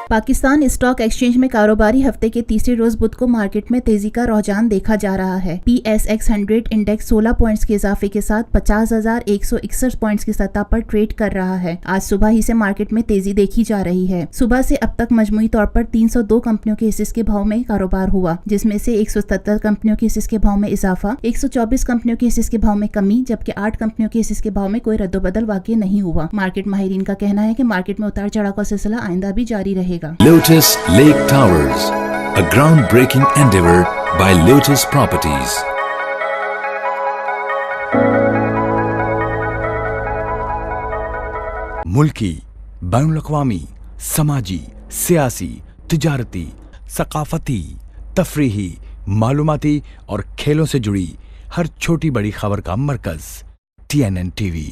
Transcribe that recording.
Pakistan stock exchange में कारोबारी हफ्ते के तीसरे रोज बुध को मार्केट में तेजी का रुझान देखा जा रहा है। PSX 100 इंडेक्स 16 पॉइंट्स के इजाफे के साथ 50,161 पॉइंट्स की सतह पर ट्रेड कर रहा है। आज सुबह ही से मार्केट में तेजी देखी जा रही है। सुबह से अब तक मजमूई तौर पर 302 कंपनियों के हिस्से के भाव में कारोबार हुआ, जिसमें से 177 कंपनियों के हिस्से के भाव में इजाफा, 124 कंपनियों के हिस्से के भाव में कमी, जबकि 8 कंपनियों के हिस्से के भाव में कोई रद्दोबदल वाकई नहीं हुआ। मार्केट माहिरीन का कहना है कि मार्केट में उतार चढ़ाव का सिलसिला आइंदा भी जारी रहेगा। Lotus Lake Towers, a groundbreaking endeavor by Lotus Properties. मुल्की, बैनुल-अक़वामी, समाजी, सियासी, तिजारती, सकाफती, तफरीही, मालूमाती और खेलों से जुड़ी हर छोटी बड़ी खबर का मरकज TNN TV।